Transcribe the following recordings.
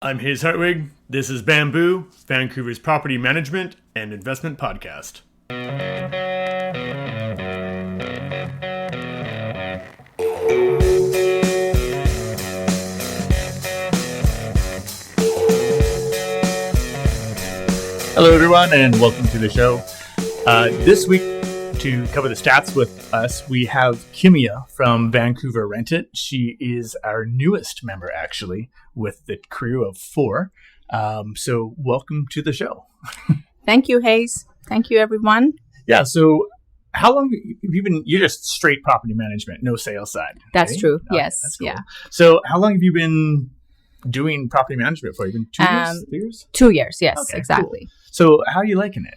I'm Haze Hartwig. This is Bamboo, Vancouver's property management and investment podcast. Hello, everyone, and welcome to the show. This week, to cover the stats with us, we have Kimia from Vancouver Rent-it. She is our newest member, actually, with the crew of 4. So welcome to the show. Thank you, Haze. Thank you, everyone. Yeah, so how long have you been, you're just straight property management, no sales side. That's right? true, Okay, yes. that's cool. Yeah. So how long have you been doing property management for? You've been 2 years? 3 years? 2 years, yes, Okay, exactly. Cool. So how are you liking it?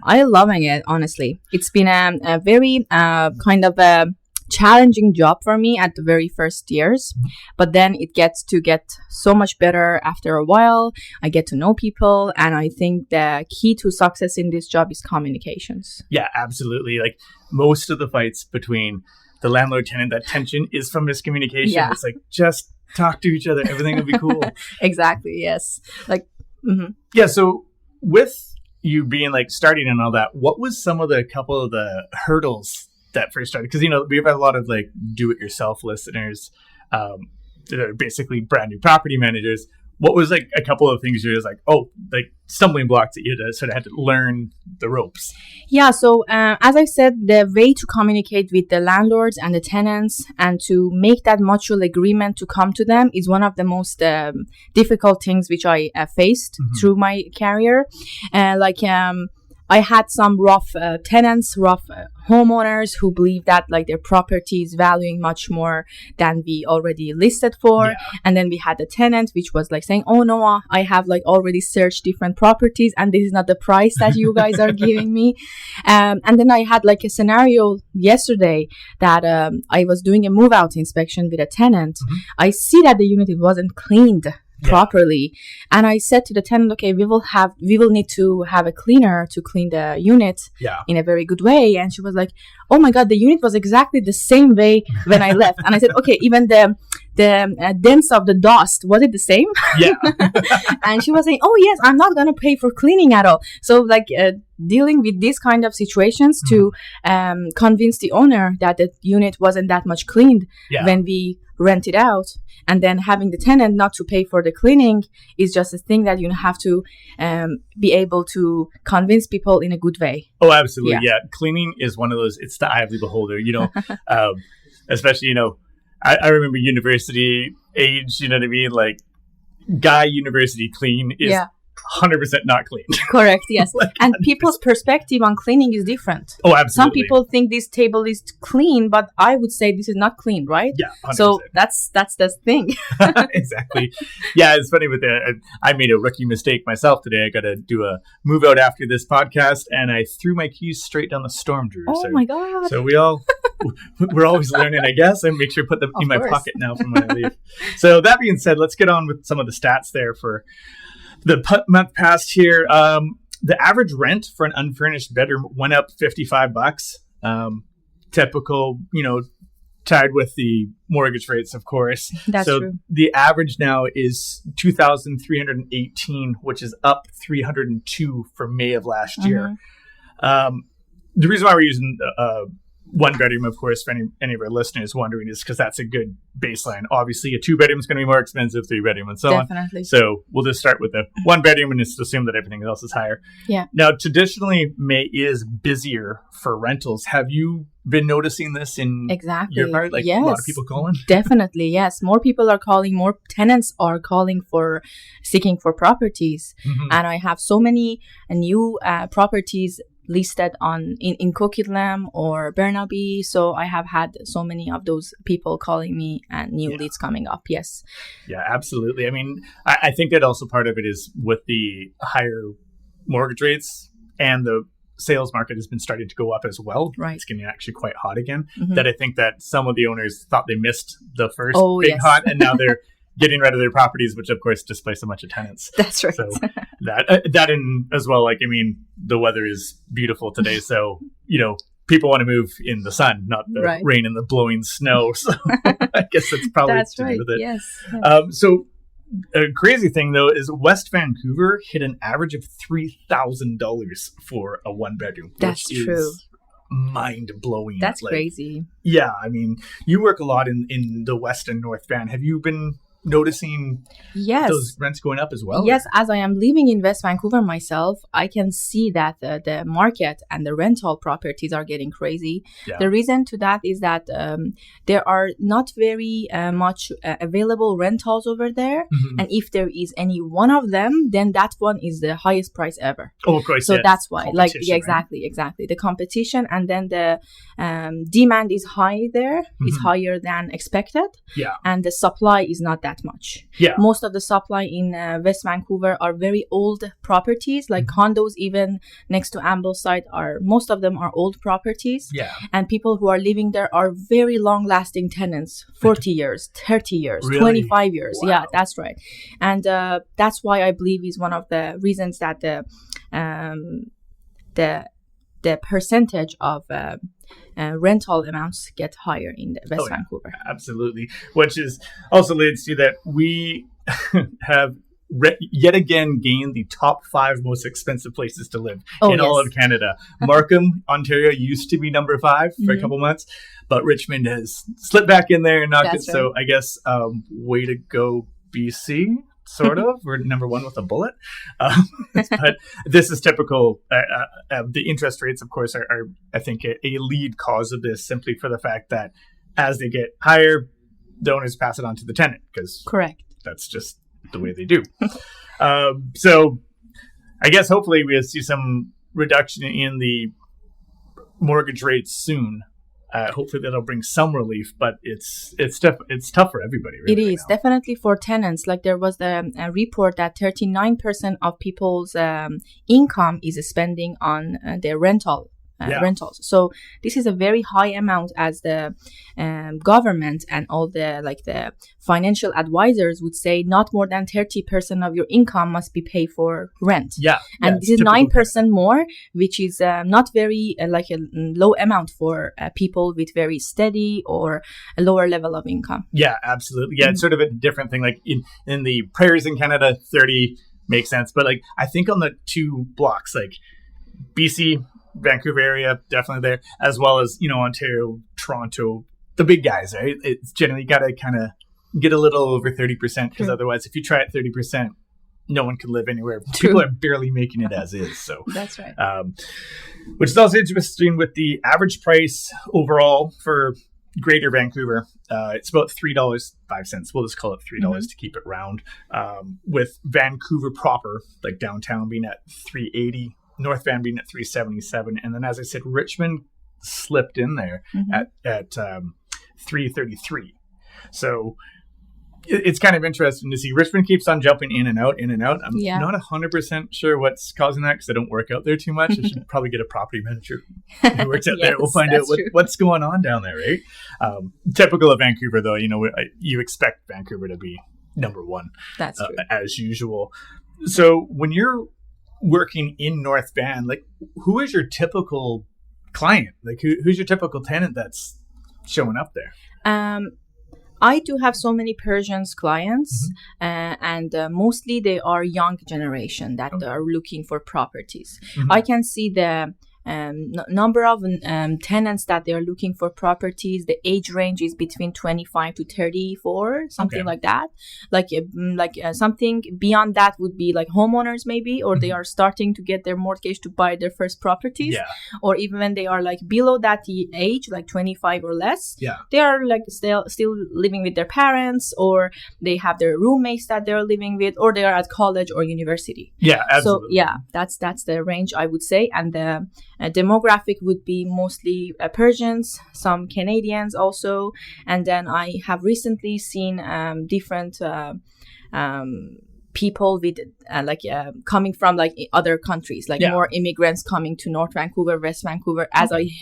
I'm loving it, honestly. It's been a very kind of a challenging job for me at the very first years, but then it gets to get so much better after a while. I get to know people, and I think the key to success in this job is communications. Yeah, absolutely. Like most of the fights between the landlord-tenant, that tension is from miscommunication. Yeah. It's like, just talk to each other. Everything will be cool. Exactly, yes. Yeah, so with you being like starting and all that, what was couple of the hurdles that first started? Because, we've had a lot of like do-it-yourself listeners that are basically brand new property managers. What was like a couple of things you're just like, stumbling blocks that you had to learn the ropes? Yeah, so as I said, the way to communicate with the landlords and the tenants and to make that mutual agreement to come to them is one of the most difficult things which I faced through my career. I had some rough tenants, rough homeowners who believe that like their property is valuing much more than we already listed for. Yeah. And then we had the tenant which was like saying, oh no, I have like already searched different properties and this is not the price that you guys are giving me. And then I had like a scenario yesterday that I was doing a move out inspection with a tenant. I see that the unit wasn't cleaned properly, and I said to the tenant, okay, we will need to have a cleaner to clean the unit in a very good way. And she was like, oh my god, the unit was exactly the same way when I left. And I said, okay, even the dents of the dust, was it the same? Yeah. And she was saying, oh yes, I'm not gonna pay for cleaning at all. So like dealing with these kind of situations to convince the owner that the unit wasn't that much cleaned when we rent it out, and then having the tenant not to pay for the cleaning is just a thing that you have to be able to convince people in a good way. Oh, absolutely. Yeah. Cleaning is one of those, it's the eye of the beholder, especially, I remember university age, you know what I mean? Like guy university clean is 100% not clean. Correct, yes. And people's perspective on cleaning is different. Oh, absolutely. Some people think this table is clean, but I would say this is not clean, right? Yeah, 100%. So that's the thing. Exactly. Yeah, it's funny with that. I made a rookie mistake myself today. I got to do a move out after this podcast, and I threw my keys straight down the storm drawer. Oh my god. So we're always learning, I guess. I make sure to put them in my pocket now from when I leave. So that being said, let's get on with some of the stats there for the month past here. The average rent for an unfurnished bedroom went up $55. Typical, tied with the mortgage rates, of course. That's so true. The average now is $2,318, which is up $302 from May of last year. The reason why we're using one bedroom, of course, for any of our listeners wondering, is because that's a good baseline. Obviously, a 2-bedroom is going to be more expensive, 3-bedroom, and so Definitely. on. So we'll just start with the 1-bedroom and just assume that everything else is higher. Yeah. Now, traditionally, May is busier for rentals. Have you been noticing this in your part? Like yes. A lot of people calling? Definitely, yes. More people are calling, more tenants are calling seeking for properties. And I have so many new properties listed in Coquitlam or Burnaby. So I have had so many of those people calling me and new leads coming up. Yes. Yeah, absolutely. I mean, I think that also part of it is with the higher mortgage rates, and the sales market has been starting to go up as well. Right. It's getting actually quite hot again. That I think that some of the owners thought they missed the first hot, and now they're getting rid of their properties, which of course displace a bunch of tenants. That's right. So that and as well, the weather is beautiful today, so people want to move in the sun, not the rain and the blowing snow. So I guess that's probably to do with it. Yes. So a crazy thing though is West Vancouver hit an average of $3,000 for a one bedroom. That's true. Mind blowing. That's crazy. Yeah, I mean, you work a lot in the West and North Van. Have you been noticing those rents going up as well? Yes, as I am living in West Vancouver myself, I can see that the market and the rental properties are getting crazy. Yeah. The reason to that is that there are not very much available rentals over there. Mm-hmm. And if there is any one of them, then that one is the highest price ever. Oh, of course. So that's why. Exactly. The competition, and then the demand is high there. Mm-hmm. It's higher than expected. Yeah. And the supply is not that much. Yeah. Most of the supply in West Vancouver are very old properties, like condos even next to Ambleside most of them are old properties. Yeah. And people who are living there are very long lasting tenants, 40 years, 30 years, really? 25 years. Wow. Yeah, that's right. And that's why I believe is one of the reasons that the percentage of rental amounts get higher in West Vancouver. Absolutely. Which is also leads to that we have yet again gained the top 5 most expensive places to live in all of Canada. Markham, Ontario used to be number 5 for a couple months, but Richmond has slipped back in there and knocked it. Right. So I guess way to go, BC. Sort of. We're number 1 with a bullet. But this is typical. The interest rates, of course, are I think, a lead cause of this, simply for the fact that as they get higher, the owners pass it on to the tenant, because correct. That's just the way they do. So I guess hopefully we'll see some reduction in the mortgage rates soon. Hopefully that'll bring some relief, but it's tough for everybody. Really, it is definitely for tenants. Like there was a report that 39% of people's income is spending on their rentals. So this is a very high amount, as the government and all the financial advisors would say. Not more than 30% of your income must be paid for rent. And this is 9% more, which is not very a low amount for people with very steady or a lower level of income. Yeah, absolutely. Yeah, it's sort of a different thing. Like in the prairies in Canada, 30 makes sense, but I think on the 2 blocks, like BC, Vancouver area, definitely there, as well as, Ontario, Toronto, the big guys, right? It's generally got to kind of get a little over 30%, because otherwise, if you try at 30%, no one can live anywhere. True. People are barely making it as is. So that's right. Which is also interesting with the average price overall for Greater Vancouver. It's about $3.05. We'll just call it $3 to keep it round. With Vancouver proper, like downtown, being at $3.80. North Van being at $3.77, and then, as I said, Richmond slipped in there at $3.33. So it's kind of interesting to see. Richmond keeps on jumping in and out. I'm not 100% sure what's causing that, because I don't work out there too much. I should probably get a property manager who works out there. We'll find out what's going on down there, right? Typical of Vancouver, though. You expect Vancouver to be number 1. That's true. As usual. So when you're working in North Van, who is your typical client? Who's your typical tenant that's showing up there? I do have so many Persian clients, and mostly they are young generation that are looking for properties. I can see the number of tenants that they are looking for properties. The age range is between 25 to 34, something like that. Something beyond that would be like homeowners maybe, or they are starting to get their mortgage to buy their first properties. Or even when they are below that age, like 25 or less, they are still living with their parents, or they have their roommates that they're living with, or they are at college or university. Absolutely. So that's the range, I would say. And the demographic would be mostly Persians, some Canadians also, and then I have recently seen different people with coming from other countries, more immigrants coming to North Vancouver, West Vancouver, as they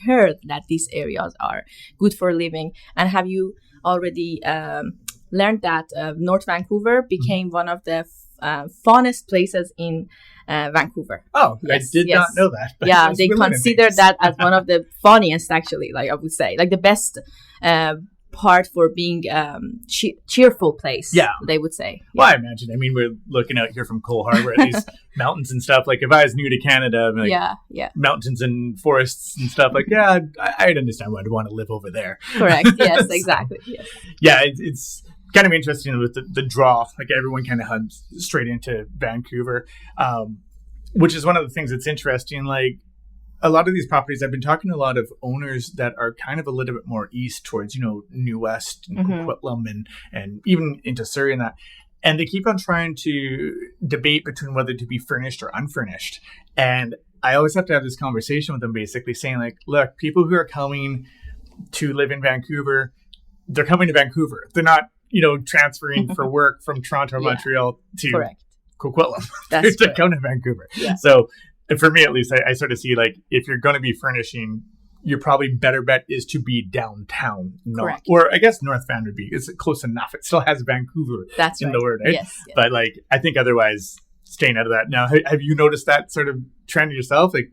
heard that these areas are good for living. And have you already learned that North Vancouver became one of the funnest places in Vancouver? Oh, yes, I did not know that. They consider that as one of the funniest, actually, I would say, the best part for being cheerful place. Yeah, they would say. Well, I imagine. I mean, we're looking out here from Cole Harbour at these mountains and stuff. Like, if I was new to Canada, like, mountains and forests and stuff, like, I'd understand why I'd want to live over there. Correct. Yes, exactly. Yes. Yeah, it's kind of interesting with the draw. Like, everyone kind of heads straight into Vancouver, which is one of the things that's interesting. Like, a lot of these properties, I've been talking to a lot of owners that are kind of a little bit more east towards, New West and Coquitlam and even into Surrey and that. And they keep on trying to debate between whether to be furnished or unfurnished. And I always have to have this conversation with them, basically saying, like, look, people who are coming to live in Vancouver, they're coming to Vancouver. They're not, transferring for work from Toronto or Montreal to Coquitlam. They're coming to Vancouver. Yeah. So, for me, at least, I sort of see, like, if you're going to be furnishing, your probably better bet is to be downtown. Or I guess North Van would be. It's close enough. It still has Vancouver in the word, right? Yes. But, like, I think otherwise, staying out of that. Now, have you noticed that sort of trend yourself? Like,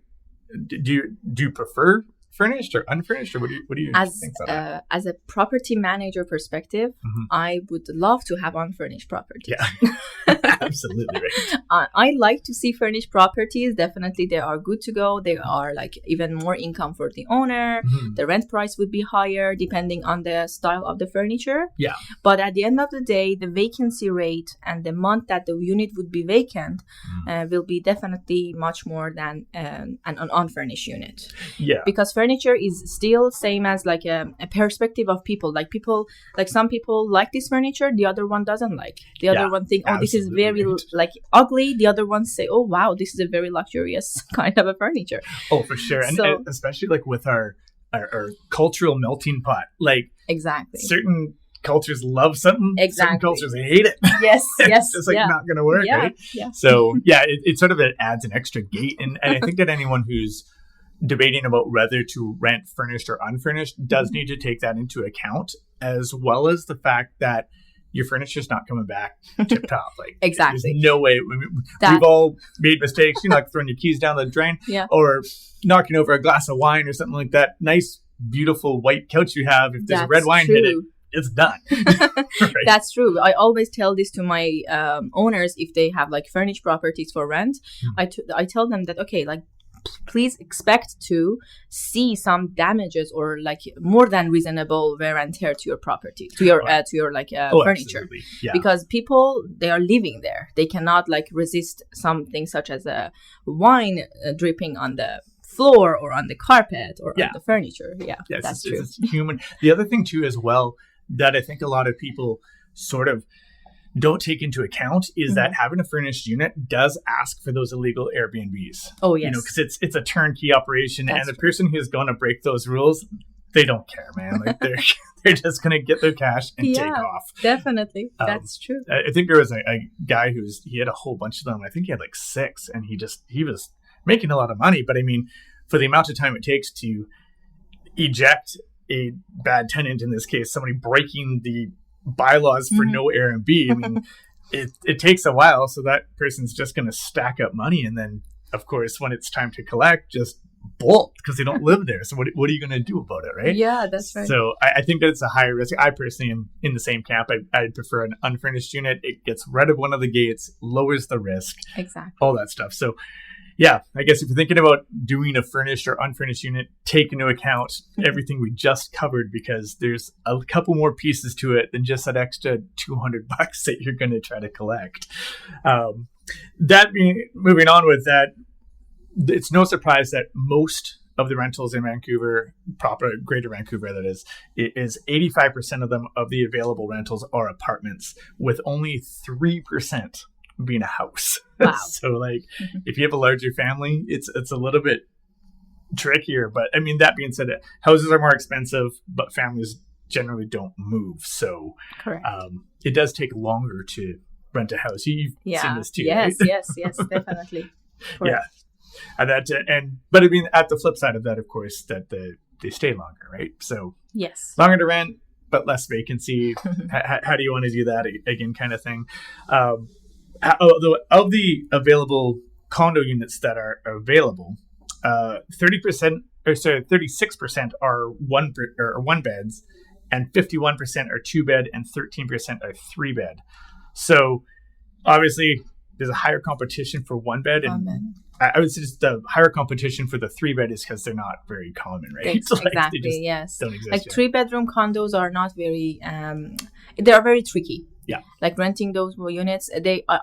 do you prefer furnished or unfurnished, or what do you think about that? As a property manager perspective, I would love to have unfurnished properties. Yeah. Absolutely right. I like to see furnished properties. Definitely, they are good to go. They are like even more income for the owner. The rent price would be higher depending on the style of the furniture. Yeah. But at the end of the day, the vacancy rate and the month that the unit would be vacant will be definitely much more than an unfurnished unit. Yeah. Because furniture is still same as like a perspective of people. Like some people like this furniture, the other one doesn't like. The other one think, oh, this is very like ugly. The other ones say, oh wow, this is a very luxurious kind of a furniture. Oh, for sure. And especially like with our cultural melting pot, like exactly certain cultures love something, certain cultures hate it. Yes. It's just like not going to work, right? Yeah. So it sort of adds an extra gate, and I think that anyone who's debating about whether to rent furnished or unfurnished does need to take that into account, as well as the fact that your furniture's not coming back tip top. Like, exactly. There's no way. We've all made mistakes, like throwing your keys down the drain, or knocking over a glass of wine or something like that. Nice, beautiful white couch you have. If there's a red wine hit it, it's done. Right. That's true. I always tell this to my owners if they have like furnished properties for rent. I tell them that, okay, like, please expect to see some damages or like more than reasonable wear and tear to your property, to your furniture, because people, they are living there. They cannot like resist something such as a wine dripping on the floor or on the carpet or on the furniture. That's true. It's human. The other thing too, as well, that I think a lot of people sort of don't take into account is that having a furnished unit does ask for those illegal Airbnbs. Oh, yes. Because it's a turnkey operation. And the person who's going to break those rules, they don't care, man. Like they're just going to get their cash and take off. Definitely. That's true. I think there was a guy he had a whole bunch of them. I think he had like 6, and he was making a lot of money. But I mean, for the amount of time it takes to eject a bad tenant, in this case, somebody breaking the bylaws for no Airbnb, I mean, it takes a while, so that person's just going to stack up money, and then of course when it's time to collect, just bolt because they don't live there. So what are you going to do about it, right? Yeah, that's right. So I think that it's a higher risk. I personally am in the same camp. I'd prefer an unfurnished unit. It gets rid of one of the gates, lowers the risk, exactly, all that stuff. So yeah, I guess if you're thinking about doing a furnished or unfurnished unit, take into account everything we just covered, because there's a couple more pieces to it than just that extra $200 that you're going to try to collect. Moving on with that, it's no surprise that most of the rentals in Vancouver, proper Greater Vancouver, that is 85% of them, of the available rentals, are apartments, with only 3% being a house. Wow. So like if you have a larger family, it's a little bit trickier. But I mean, that being said, houses are more expensive, but families generally don't move. So correct. It does take longer to rent a house. You've seen this too, yes, right? yes, definitely. Correct. But I mean, at the flip side of that, of course, that they stay longer, right? So yes, longer to rent, but less vacancy. How do you want to do that again, kind of thing? Of the available condo units that are available, 36% are one beds, and 51% are 2-bed, and 13% are 3-bed. So obviously there's a higher competition for 1-bed, and I would say just the higher competition for the 3-bed is because they're not very common, right? Exactly, yes. Don't exist like yet. 3-bedroom condos are not very, they are very tricky. Yeah. Like renting those units,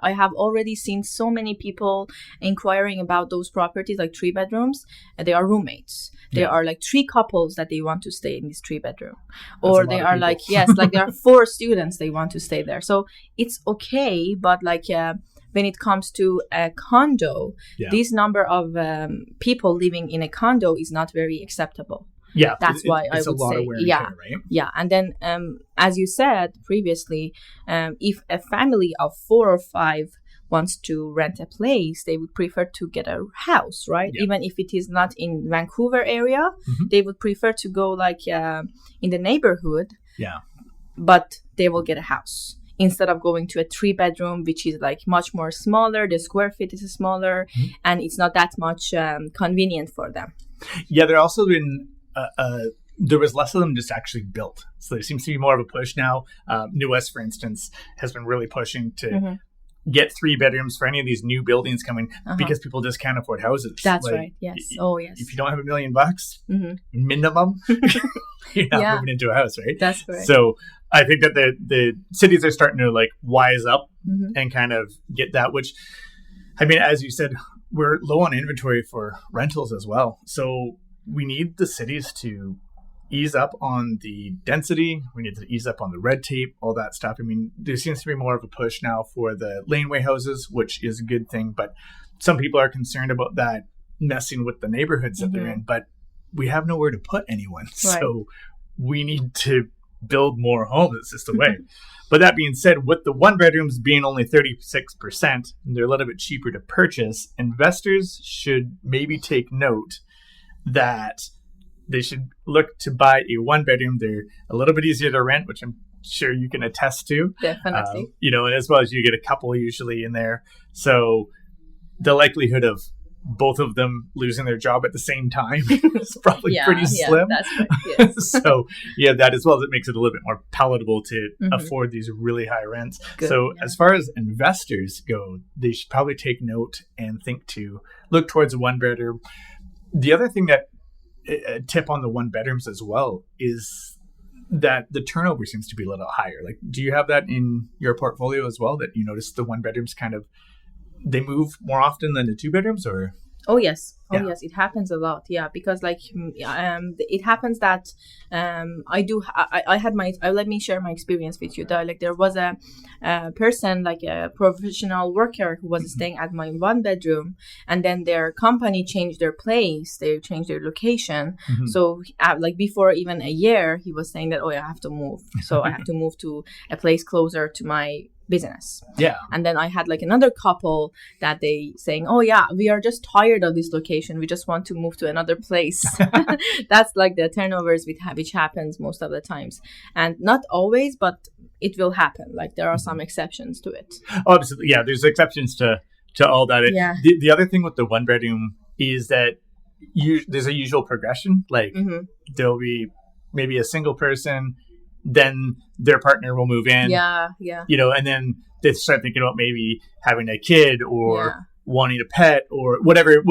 I have already seen so many people inquiring about those properties, like 3-bedrooms. They are roommates. There are like 3 couples that they want to stay in this 3-bedroom, or they are like, yes, like there are 4 students they want to stay there. So it's okay, but like when it comes to a condo, this number of people living in a condo is not very acceptable. Yeah, that's why I would say, right? Yeah. And then, as you said previously, if a family of 4 or 5 wants to rent a place, they would prefer to get a house, right? Yeah. Even if it is not in Vancouver area, they would prefer to go like in the neighborhood. Yeah, but they will get a house instead of going to a 3-bedroom, which is like much more smaller. The square feet is smaller, and it's not that much convenient for them. Yeah, there also been. There was less of them just actually built. So there seems to be more of a push now. New West, for instance, has been really pushing to get 3 bedrooms for any of these new buildings coming because people just can't afford houses. That's right. Yes. Yes. If you don't have $1 million minimum, you're not moving into a house, right? That's right. So I think that the cities are starting to like wise up and kind of get that, which, I mean, as you said, we're low on inventory for rentals as well. So we need the cities to ease up on the density. We need to ease up on the red tape, all that stuff. I mean, there seems to be more of a push now for the laneway houses, which is a good thing. But some people are concerned about that messing with the neighborhoods that they're in. But we have nowhere to put anyone. Right. So we need to build more homes. It's just the way. But that being said, with the 1-bedrooms being only 36%, and they're a little bit cheaper to purchase, investors should maybe take note that they should look to buy a 1-bedroom. They're a little bit easier to rent, which I'm sure you can attest to. Definitely. And as well as you get a couple usually in there. So the likelihood of both of them losing their job at the same time is probably pretty slim. That's right. Yes. So that as well as it makes it a little bit more palatable to afford these really high rents. Good, so as far as investors go, they should probably take note and think to look towards a 1-bedroom. The other thing that a tip on the 1-bedrooms as well is that the turnover seems to be a little higher. Like, do you have that in your portfolio as well, that you notice the 1-bedrooms kind of, they move more often than the 2-bedrooms, or? Oh, yes. Yes, it happens a lot. Yeah, because like it happens that let me share my experience with you. Like there was a person, like a professional worker who was staying at my 1-bedroom, and then their company changed their place. They changed their location. So like before even a year, he was saying that, I have to move. So I have to move to a place closer to my business. Yeah. And then I had like another couple that they saying, we are just tired of this location. We just want to move to another place. That's like the turnovers which happens most of the times. And not always, but it will happen. Like there are some exceptions to it. Oh, absolutely. Yeah, there's exceptions to all that. The other thing with the 1-bedroom is that there's a usual progression. Like there'll be maybe a single person, then their partner will move in. Yeah. And then they start thinking about maybe having a kid or wanting a pet or whatever,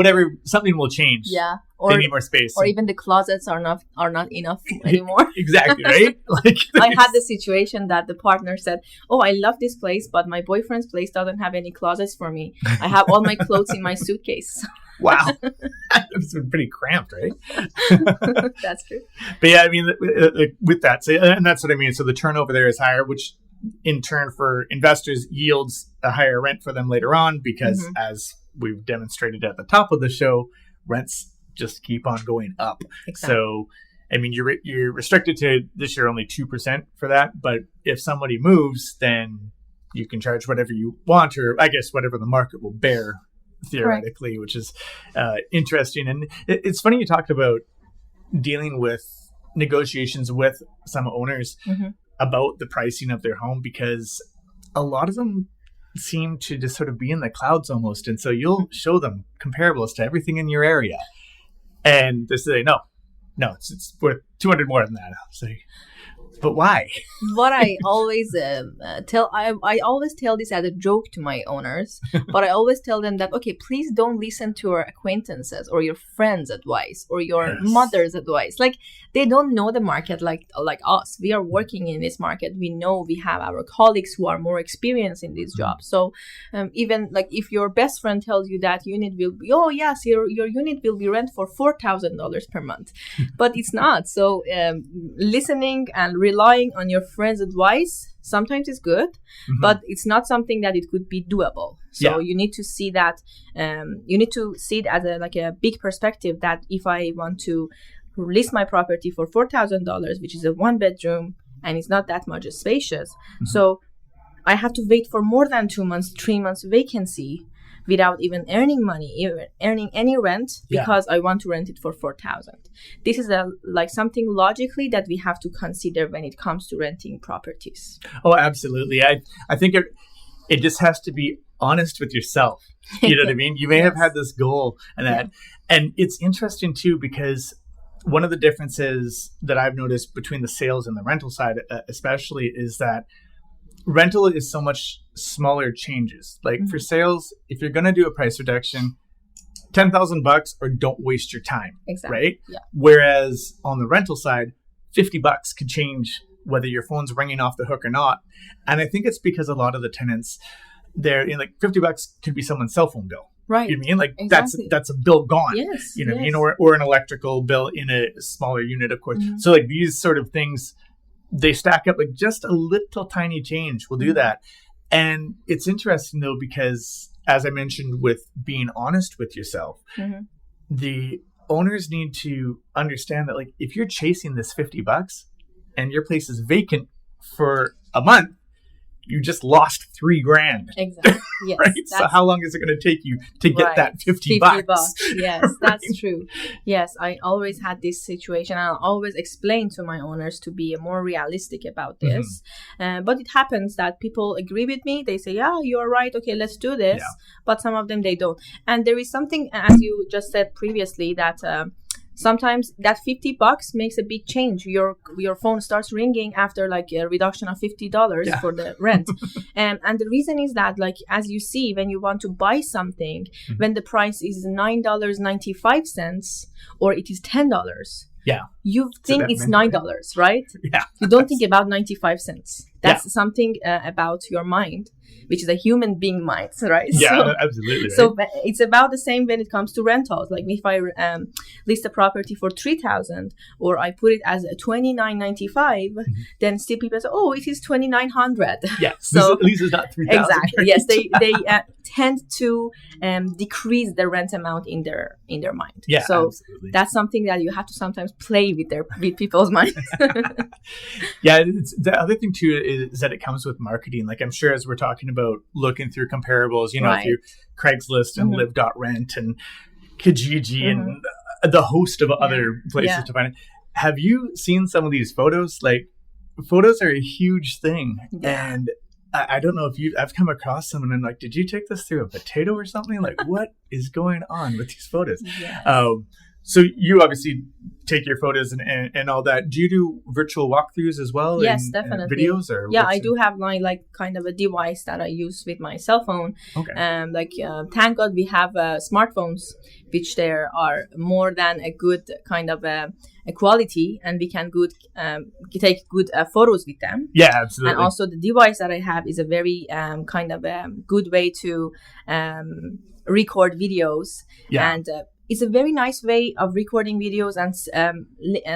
something will change. Yeah. Or they need more space. Or even the closets are not enough anymore. Exactly, right? Like I had the situation that the partner said, I love this place, but my boyfriend's place doesn't have any closets for me. I have all my clothes in my suitcase. Wow. It's pretty cramped, right? That's true. But yeah, I mean, with that, and that's what I mean. So the turnover there is higher, which in turn for investors yields a higher rent for them later on, because as we've demonstrated at the top of the show, rents just keep on going up. Exactly. So, I mean, you're restricted to this year only 2% for that. But if somebody moves, then you can charge whatever you want, or I guess whatever the market will bear, theoretically, which is interesting. And it's funny you talked about dealing with negotiations with some owners about the pricing of their home, because a lot of them seem to just sort of be in the clouds almost. And so you'll show them comparables to everything in your area, and they say, no, it's worth 200 more than that. I'll say, But why? What I always I always tell this as a joke to my owners, but I always tell them that, okay, please don't listen to your acquaintances or your friends' advice or your mother's advice. Like, they don't know the market like us. We are working in this market. We know we have our colleagues who are more experienced in this job. So even like if your best friend tells you that unit will be, oh yes, your unit will be rent for $4,000 per month, but it's not. So listening and relying on your friend's advice sometimes is good, but it's not something that it could be doable. So you need to see that you need to see it as a big perspective, that if I want to list my property for $4,000, which is a 1-bedroom and it's not that much spacious, so I have to wait for more than 2 months, 3 months vacancy without even earning money, earning any rent, because I want to rent it for $4,000. This is something logically that we have to consider when it comes to renting properties. Oh, absolutely. I think it just has to be honest with yourself. You know what I mean? You may have had this goal and that, and it's interesting too, because one of the differences that I've noticed between the sales and the rental side, especially, is that rental is so much smaller changes. Like for sales, if you're going to do a price reduction, $10,000 or don't waste your time. Exactly. Right? Yeah. Whereas on the rental side, $50 could change whether your phone's ringing off the hook or not. And I think it's because a lot of the tenants, they're like $50 could be someone's cell phone bill. Right. You know what I mean? Like exactly. that's a bill gone. Yes. You know what I mean? Or an electrical bill in a smaller unit, of course. So like these sort of things, they stack up. Like just a little tiny change will do that. And it's interesting though, because as I mentioned, with being honest with yourself, the owners need to understand that like if you're chasing this $50 and your place is vacant for a month, you just lost $3,000. Exactly. Yes. Right. So how long is it going to take you to get that $50? Yes, that's true. Yes, I always had this situation. I'll always explain to my owners to be more realistic about this. But it happens that people agree with me. They say, yeah, you're right. Okay, let's do this. Yeah. But some of them, they don't. And there is something, as you just said previously, that sometimes that $50 makes a big change. Your phone starts ringing after like a reduction of $50 for the rent. And the reason is that, like, as you see, when you want to buy something, when the price is $9.95 or it is $10, you think it's $9, right? Yeah. You don't think about 95 cents. That's something about your mind, which is a human being mind, right? Yeah, absolutely. Right? So it's about the same when it comes to rentals. Like if I list a property for $3,000 or I put it as a $29.95, then still people say, "Oh, it is $2,900." Yeah, so at least it's not $3,000. Exactly. Right? Yes, they tend to decrease the rent amount in their mind. Yeah, so absolutely. That's something that you have to sometimes play with people's minds. Yeah, the other thing too is that it comes with marketing. Like I'm sure as we're talking about looking through comparables, you know, through Craigslist and Live.rent and Kijiji and the host of other places to find it. Have you seen some of these photos? Like photos are a huge thing. Yeah. And I don't know if I've come across someone and like, did you take this through a potato or something? Like what is going on with these photos? Yes. So you obviously take your photos and all that. Do you do virtual walkthroughs as well? Yes, definitely. Videos or I do have my like kind of a device that I use with my cell phone. Okay. Thank God we have smartphones, which there are more than a good kind of a quality, and we can take good photos with them. Yeah, absolutely. And also the device that I have is a very kind of a good way to record videos. Yeah. And it's a very nice way of recording videos and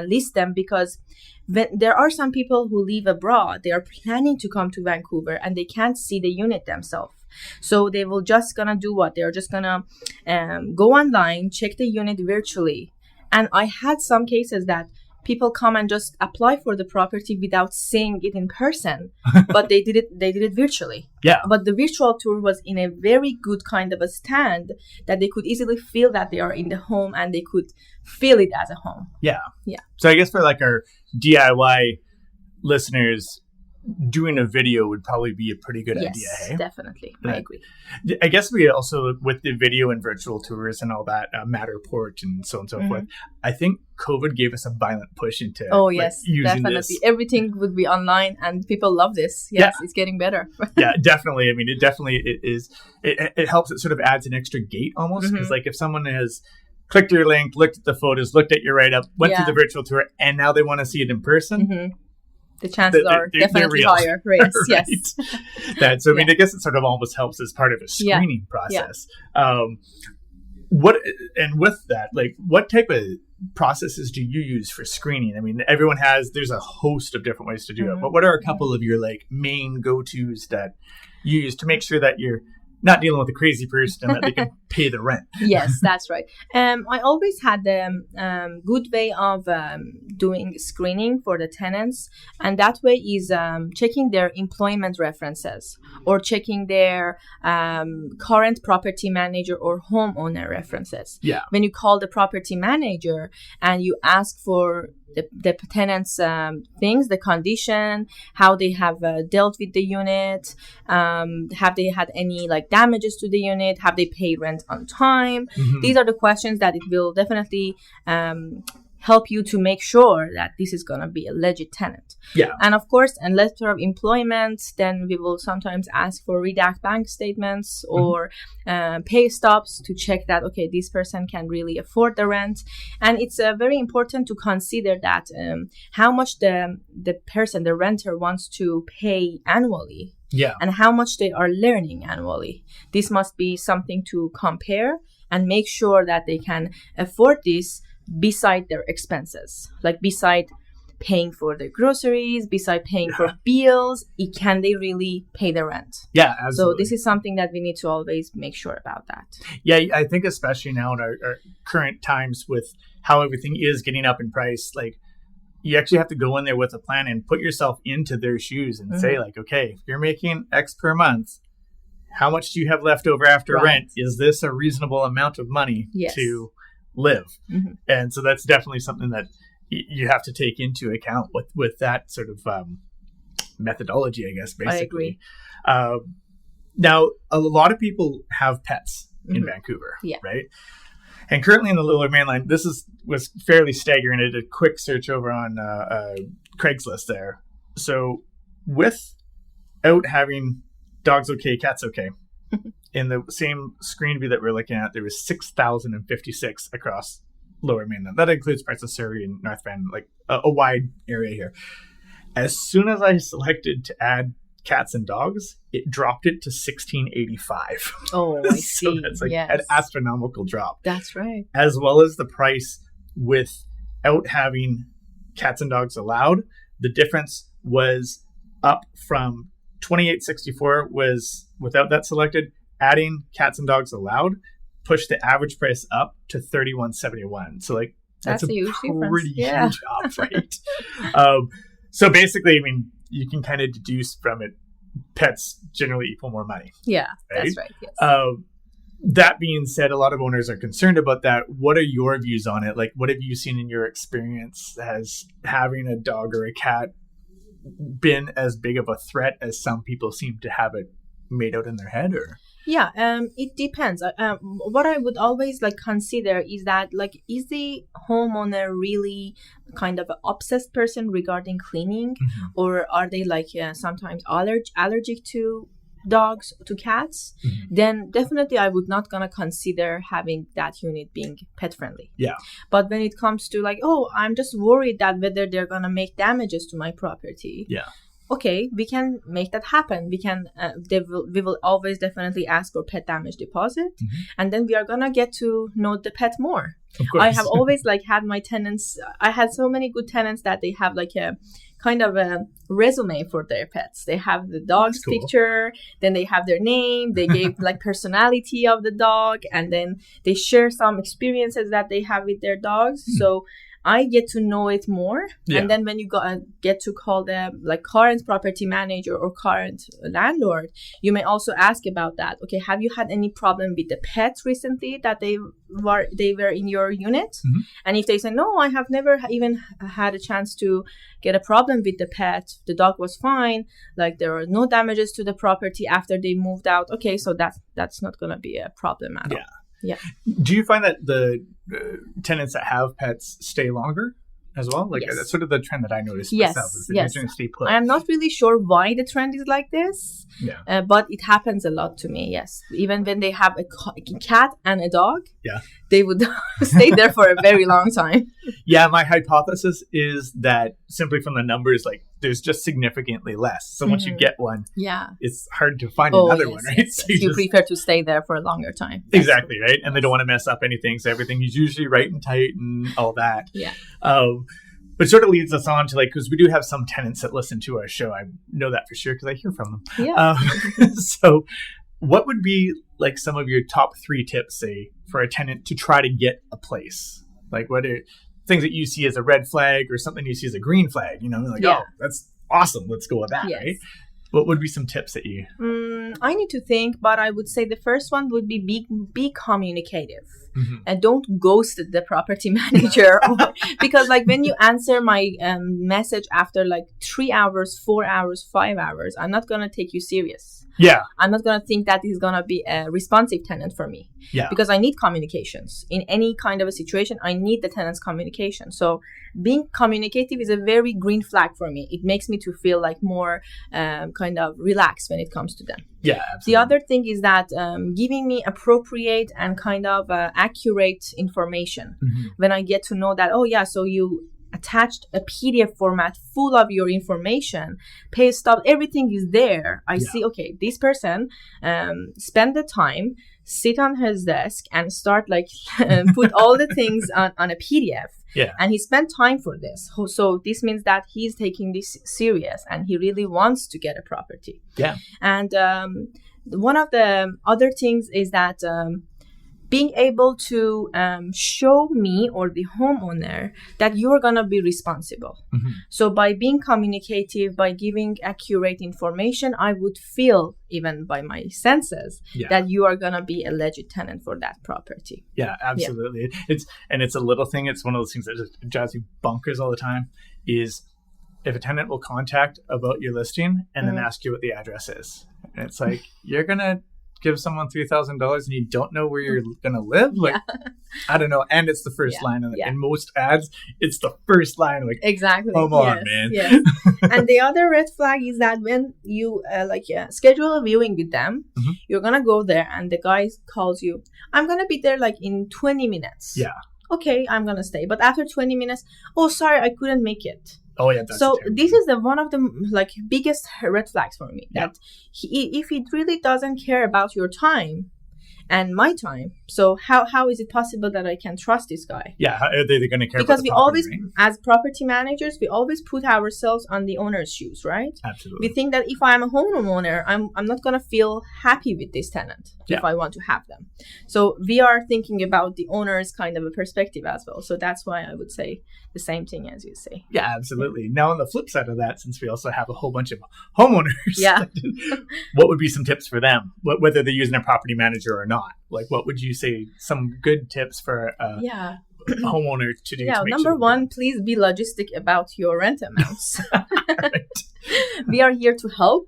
list them, because when there are some people who live abroad, they are planning to come to Vancouver and they can't see the unit themselves. So they will just gonna do what? They're just gonna go online, check the unit virtually. And I had some cases that people come and just apply for the property without seeing it in person, but they did it virtually. Yeah. But the virtual tour was in a very good kind of a stand that they could easily feel that they are in the home and they could feel it as a home. Yeah. Yeah. So I guess for like our DIY listeners, doing a video would probably be a pretty good idea. Hey? Definitely. I agree. I guess we also, with the video and virtual tours and all that, Matterport and so on and so forth, I think COVID gave us a violent push into using definitely. this. Everything would be online and people love this. Yes, it's getting better. Yeah, definitely. I mean, it is. It helps. It sort of adds an extra gate almost, because like if someone has clicked your link, looked at the photos, looked at your write-up, went through the virtual tour, and now they want to see it in person, the chances are definitely higher. Right. Yes. I mean, I guess it sort of almost helps as part of a screening process. What type of processes do you use for screening? I mean, there's a host of different ways to do it, but what are a couple of your like main go-tos that you use to make sure that you're not dealing with a crazy person and that they can pay the rent? Yes, that's right. I always had the good way of doing screening for the tenants, and that way is checking their employment references or checking their current property manager or homeowner references. Yeah. When you call the property manager and you ask for the tenants' things, the condition, how they have dealt with the unit, have they had any like damages to the unit, have they paid rent on time? These are the questions that it will definitely help you to make sure that this is going to be a legit tenant. Yeah. And of course, a letter of employment, then we will sometimes ask for redact bank statements or pay stubs to check that, okay, this person can really afford the rent. And it's very important to consider that how much the person, the renter, wants to pay annually. Yeah. And how much they are learning annually. This must be something to compare and make sure that they can afford this beside their expenses, like beside paying for their groceries, beside paying for bills, can they really pay the rent? Yeah, absolutely. So this is something that we need to always make sure about that. Yeah, I think especially now in our current times with how everything is getting up in price, like you actually have to go in there with a plan and put yourself into their shoes and say like, okay, if you're making X per month, how much do you have left over after rent? Is this a reasonable amount of money to live? And so that's definitely something that you have to take into account with that sort of methodology, I guess, basically. I agree. Now, a lot of people have pets in Vancouver, right? And currently in the Lower Mainland, this was fairly staggering. I did a quick search over on Craigslist there. So without having dogs okay, cats okay, in the same screen view that we're looking at, there was 6,056 across Lower Mainland. That includes parts of Surrey and North Van, like a wide area here. As soon as I selected to add cats and dogs, it dropped it to 1,685. Oh, I see. So that's like an astronomical drop. That's right. As well as the price without having cats and dogs allowed, the difference was up from $28.64 was without that selected. Adding cats and dogs allowed pushed the average price up to $31.71. So like that's a huge pretty huge up, right? So basically, I mean, you can kind of deduce from it, pets generally equal more money. Yeah, right? That's right. Yes. That being said, a lot of owners are concerned about that. What are your views on it? Like, what have you seen in your experience? Has having a dog or a cat been as big of a threat as some people seem to have it made out in their head, or? Yeah, it depends. What I would always like consider is that, like, is the homeowner really kind of an obsessed person regarding cleaning, or are they like sometimes allergic to dogs, to cats? Then definitely I would not gonna consider having that unit being pet friendly. Yeah. But when it comes to like, oh, I'm just worried that whether they're gonna make damages to my property. Yeah. Okay, we can make that happen. We can, we will always definitely ask for pet damage deposit, and then we are gonna get to know the pet more. Of course. I have always like had my tenants. I had so many good tenants that they have like a kind of a resume for their pets. They have the dog's picture, then they have their name. They gave like personality of the dog, and then they share some experiences that they have with their dogs. So I get to know it more. And then when you get to call them like current property manager or current landlord, you may also ask about that. Okay, have you had any problem with the pets recently that they were in your unit? And if they say, no, I have never even had a chance to get a problem with the pet, the dog was fine, like there are no damages to the property after they moved out. Okay, so that's not going to be a problem at all. Yeah. Do you find that the tenants that have pets stay longer as well? Like that's sort of the trend that I noticed myself. Is that you're going to stay put. I'm not really sure why the trend is like this, but it happens a lot to me. Yes, even when they have a cat and a dog, they would stay there for a very long time. Yeah, my hypothesis is that simply from the numbers, like there's just significantly less. So once you get one, it's hard to find another one, right? Yes, so you prefer to stay there for a longer time. Exactly, right? And they don't want to mess up anything. So everything is usually right and tight and all that. Yeah. But it sort of leads us on to because we do have some tenants that listen to our show. I know that for sure because I hear from them. Yeah. So what would be like some of your top 3 tips, say, for a tenant to try to get a place? Like what are things that you see as a red flag or something you see as a green flag? Oh, that's awesome. Let's go with that, right? What would be some tips that you... I need to think, but I would say the first one would be communicative. And don't ghost the property manager. Because like when you answer my message after like 3 hours, 4 hours, 5 hours, I'm not going to take you serious. Yeah. I'm not going to think that he's going to be a responsive tenant for me. Yeah. Because I need communications. In any kind of a situation, I need the tenant's communication. So being communicative is a very green flag for me. It makes me to feel like more kind of relaxed when it comes to them. Yeah, absolutely. The other thing is that giving me appropriate and kind of accurate information. When I get to know that, so you attached a PDF format full of your information, pay stub, everything is there. I see, okay, this person spend the time, sit on his desk and start like put all the things on a PDF. Yeah. And he spent time for this. So this means that he's taking this serious and he really wants to get a property. Yeah. And one of the other things is that being able to show me or the homeowner that you're going to be responsible. So by being communicative, by giving accurate information, I would feel, even by my senses, that you are going to be a legit tenant for that property. Yeah, absolutely. It's a little thing. It's one of those things that just drives you bonkers all the time is if a tenant will contact about your listing and then ask you what the address is. And it's like, you're going to give someone $3,000 and you don't know where you're going to live? Like, I don't know. And it's the first line. In most ads, it's the first line. Like, exactly. Come on, man. Yes. And the other red flag is that when you schedule a viewing with them, you're going to go there and the guy calls you, I'm going to be there like in 20 minutes. Yeah. Okay, I'm going to stay. But after 20 minutes, oh, sorry, I couldn't make it. Oh yeah, that's so terrible. This is one of the biggest red flags for me. That if he really doesn't care about your time and my time, so how is it possible that I can trust this guy? Yeah, how are they going to care? Because about the we property, always, right? as property managers, we always put ourselves on the owner's shoes, right? Absolutely. We think that if I'm a homeowner, I'm not going to feel happy with this tenant if I want to have them. So we are thinking about the owner's kind of a perspective as well. So that's why I would say the same thing as you say. Yeah, absolutely. Now, on the flip side of that, since we also have a whole bunch of homeowners, what would be some tips for them, whether they're using a property manager or not? Like, what would you say some good tips for a homeowner to do? To make number one, please be logistic about your rent amounts. We are here to help.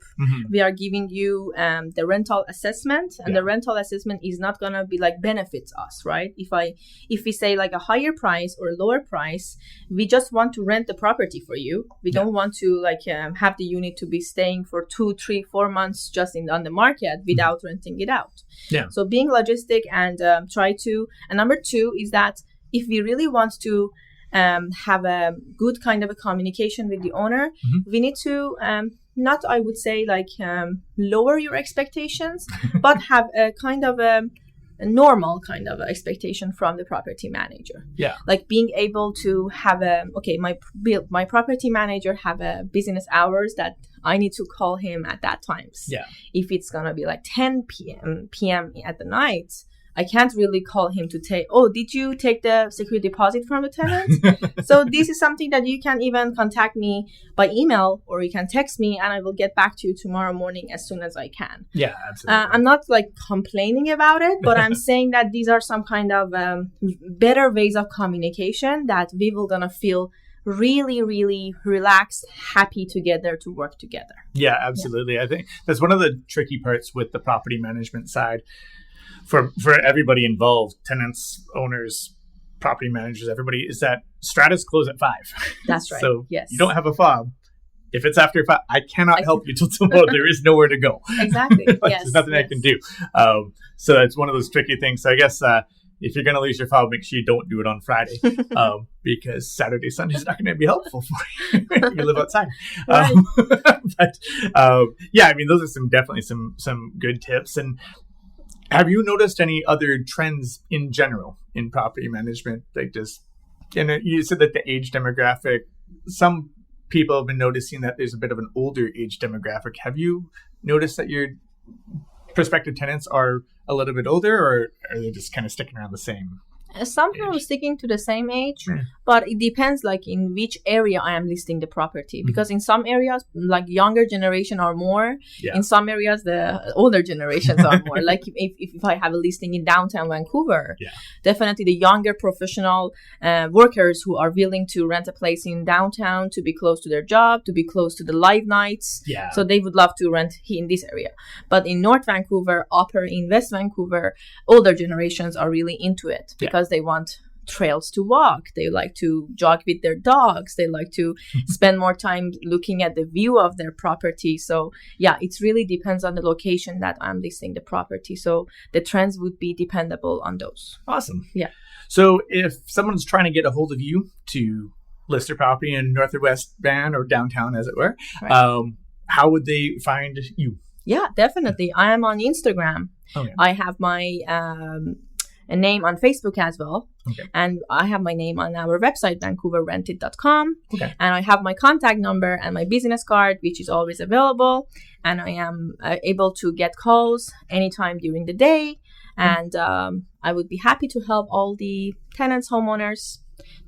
We are giving you the rental assessment, and the rental assessment is not gonna be like benefits us, right? If we say like a higher price or a lower price, we just want to rent the property for you. We don't want to have the unit to be staying for 2, 3, 4 months just on the market without renting it out. Yeah. So being logistic and try to. And number 2 is that if we really want to have a good kind of a communication with the owner, we need to not, I would say, lower your expectations, but have a kind of a normal kind of expectation from the property manager. Yeah. Like being able to have my property manager have a business hours that I need to call him at that times. Yeah. If it's going to be like 10 p.m. at the night, I can't really call him to take, oh, did you take the security deposit from the tenant? So this is something that you can even contact me by email, or you can text me, and I will get back to you tomorrow morning as soon as I can. Yeah, absolutely. I'm not like complaining about it, but I'm saying that these are some kind of better ways of communication that we will gonna feel really, really relaxed, happy together to work together. Yeah, absolutely. I think that's one of the tricky parts with the property management side for everybody involved, tenants, owners, property managers, everybody, is that stratas close at 5. That's right. So yes. You don't have a fob. If it's after 5, I cannot help you till tomorrow. There is nowhere to go. Exactly. Yes. There's nothing I can do. So it's one of those tricky things. So I guess if you're going to lose your fob, make sure you don't do it on Friday, because Saturday, Sunday is not going to be helpful for you if you live outside. Right. But yeah, I mean, those are definitely some good tips. And have you noticed any other trends in general in property management? Like just, you said that the age demographic, some people have been noticing that there's a bit of an older age demographic. Have you noticed that your prospective tenants are a little bit older, or are they just kind of sticking around the same? Some people are sticking to the same age, but it depends like in which area I am listing the property. Because in some areas, like younger generation are more. In some areas, the older generations are more. Like if I have a listing in downtown Vancouver, definitely the younger professional workers who are willing to rent a place in downtown to be close to their job, to be close to the live nights. So they would love to rent in this area. But in North Vancouver, upper in West Vancouver, older generations are really into it because they want trails to walk. They like to jog with their dogs. They like to spend more time looking at the view of their property. So yeah, it really depends on the location that I'm listing the property. So the trends would be dependable on those. Awesome. Yeah. So if someone's trying to get a hold of you to list their property in North or West Van or downtown, as it were, how would they find you? Yeah, definitely. I am on Instagram. I have my a name on Facebook as well. And I have my name on our website, VancouverRent-it.com. And I have my contact number and my business card, which is always available. And I am able to get calls anytime during the day. And I would be happy to help all the tenants, homeowners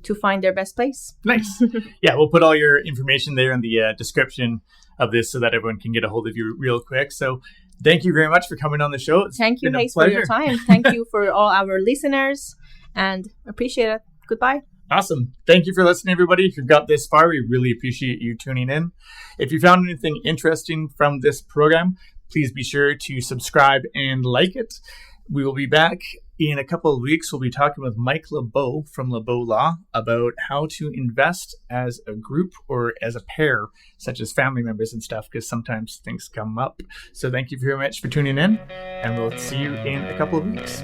to find their best place. Nice. Yeah, we'll put all your information there in the description of this so that everyone can get a hold of you real quick. So thank you very much for coming on the show. Thank you, Haze, for your time. Thank you for all our listeners, and appreciate it. Goodbye. Awesome. Thank you for listening, everybody. If you've got this far, we really appreciate you tuning in. If you found anything interesting from this program, please be sure to subscribe and like it. We will be back in a couple of weeks. We'll be talking with Mike LeBeau from LeBeau Law about how to invest as a group or as a pair, such as family members and stuff, because sometimes things come up. So thank you very much for tuning in, and we'll see you in a couple of weeks.